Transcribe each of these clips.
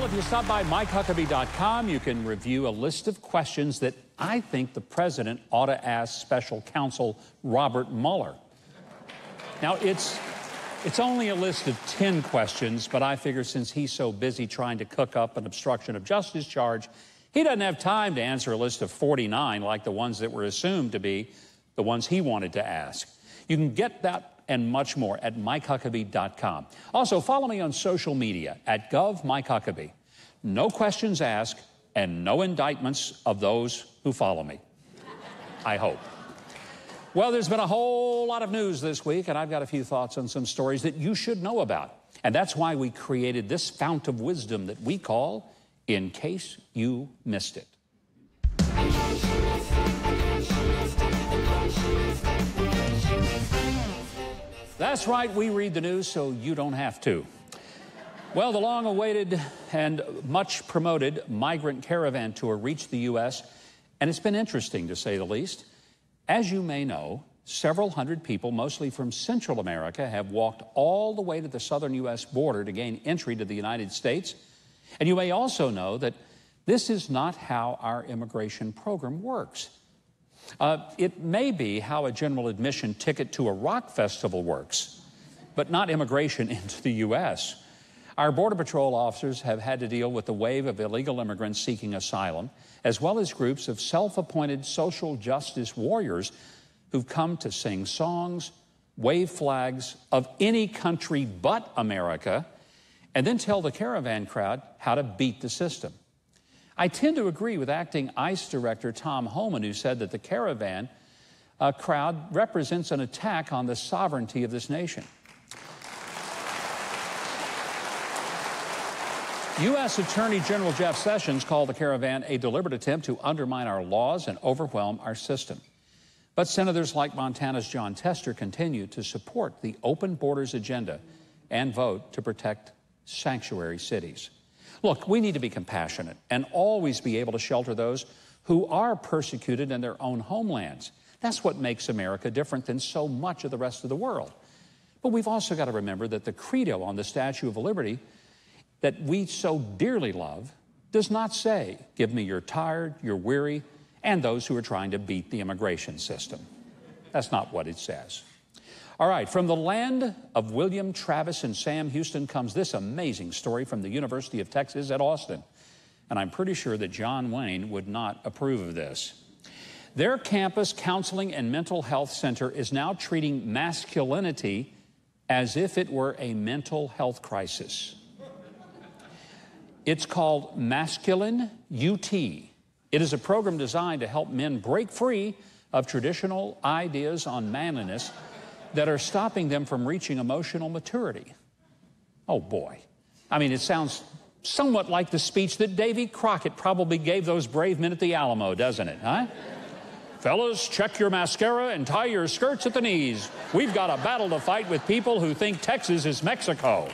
Well, if you stop by MikeHuckabee.com, you can review a list of questions that I think the president ought to ask special counsel Robert Mueller. Now, it's only a list of 10 questions, but I figure since he's so busy trying to cook up an obstruction of justice charge, he doesn't have time to answer a list of 49 like the ones that were assumed to be the ones he wanted to ask. You can get that and much more at MikeHuckabee.com. Also, follow me on social media at GovMikeHuckabee. No questions asked and no indictments of those who follow me. I hope. Well, there's been a whole lot of news this week, and I've got a few thoughts on some stories that you should know about. And that's why we created this fount of wisdom that we call In Case You Missed It. That's right, we read the news so you don't have to. Well, the long-awaited and much-promoted migrant caravan tour reached the U.S., and it's been interesting, to say the least. As you may know, several hundred people, mostly from Central America, have walked all the way to the southern U.S. border to gain entry to the United States. And you may also know that this is not how our immigration program works. It may be how a general admission ticket to a rock festival works, but not immigration into the U.S. Our Border Patrol officers have had to deal with the wave of illegal immigrants seeking asylum, as well as groups of self-appointed social justice warriors who've come to sing songs, wave flags of any country but America, and then tell the caravan crowd how to beat the system. I tend to agree with acting ICE Director Tom Homan, who said that the caravan crowd represents an attack on the sovereignty of this nation. U.S. Attorney General Jeff Sessions called the caravan a deliberate attempt to undermine our laws and overwhelm our system. But senators like Montana's John Tester continue to support the open borders agenda and vote to protect sanctuary cities. Look, we need to be compassionate and always be able to shelter those who are persecuted in their own homelands. That's what makes America different than so much of the rest of the world. But we've also got to remember that the credo on the Statue of Liberty that we so dearly love does not say, give me your tired, your weary, and those who are trying to beat the immigration system. That's not what it says. All right, from the land of William Travis and Sam Houston comes this amazing story from the University of Texas at Austin. And I'm pretty sure that John Wayne would not approve of this. Their campus counseling and mental health center is now treating masculinity as if it were a mental health crisis. It's called Masculine UT. It is a program designed to help men break free of traditional ideas on manliness that are stopping them from reaching emotional maturity. Oh boy. I mean, it sounds somewhat like the speech that Davy Crockett probably gave those brave men at the Alamo, doesn't it, huh? Fellas, check your mascara and tie your skirts at the knees. We've got a battle to fight with people who think Texas is Mexico.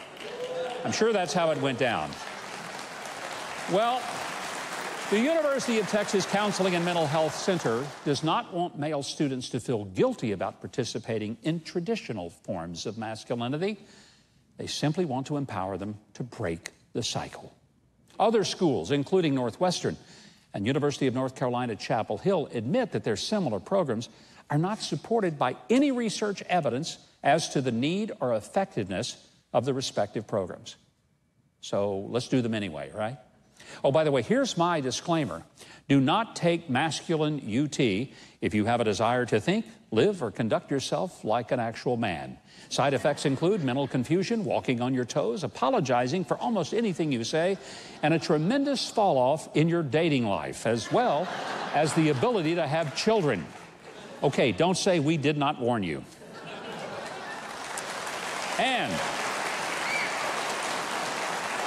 I'm sure that's how it went down. Well, the University of Texas Counseling and Mental Health Center does not want male students to feel guilty about participating in traditional forms of masculinity. They simply want to empower them to break the cycle. Other schools, including Northwestern and University of North Carolina Chapel Hill, admit that their similar programs are not supported by any research evidence as to the need or effectiveness of the respective programs. So let's do them anyway, right? Oh, by the way, here's my disclaimer. Do not take masculine UT if you have a desire to think, live, or conduct yourself like an actual man. Side effects include mental confusion, walking on your toes, apologizing for almost anything you say, and a tremendous fall-off in your dating life, as well as the ability to have children. Okay, don't say we did not warn you. And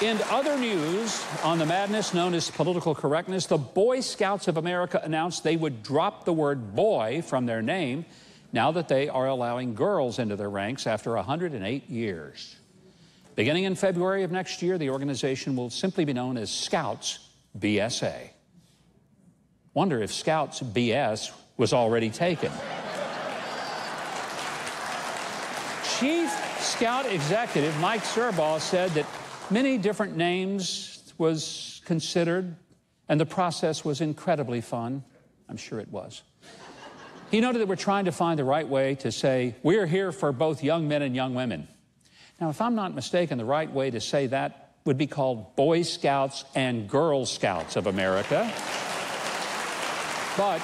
in other news on the madness known as political correctness, the Boy Scouts of America announced they would drop the word boy from their name now that they are allowing girls into their ranks after 108 years. Beginning in February of next year, the organization will simply be known as Scouts BSA. Wonder if Scouts BS was already taken. Chief Scout Executive Mike Serbaugh said that many different names was considered, and the process was incredibly fun. I'm sure it was. He noted that we're trying to find the right way to say, we're here for both young men and young women. Now, if I'm not mistaken, the right way to say that would be called Boy Scouts and Girl Scouts of America. But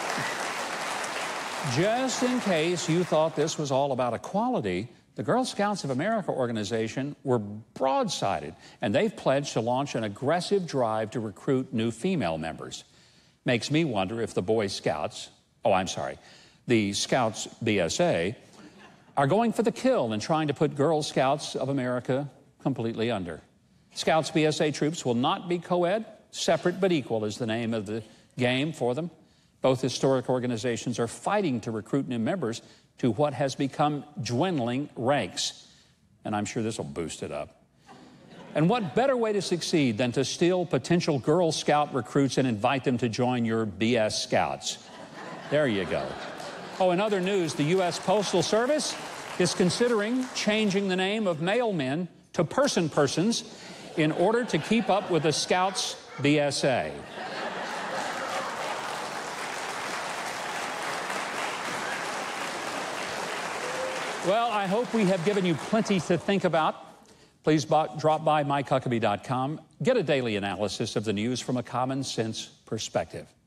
just in case you thought this was all about equality, the Girl Scouts of America organization were broadsided, and they've pledged to launch an aggressive drive to recruit new female members. Makes me wonder if the Boy Scouts, the Scouts BSA, are going for the kill and trying to put Girl Scouts of America completely under. Scouts BSA troops will not be co-ed. Separate but equal is the name of the game for them. Both historic organizations are fighting to recruit new members to what has become dwindling ranks. And I'm sure this will boost it up. And what better way to succeed than to steal potential Girl Scout recruits and invite them to join your BS Scouts? There you go. Oh, in other news, the U.S. Postal Service is considering changing the name of mailmen to persons in order to keep up with the Scouts BSA. Well, I hope we have given you plenty to think about. Please drop by MikeHuckabee.com. Get a daily analysis of the news from a common sense perspective.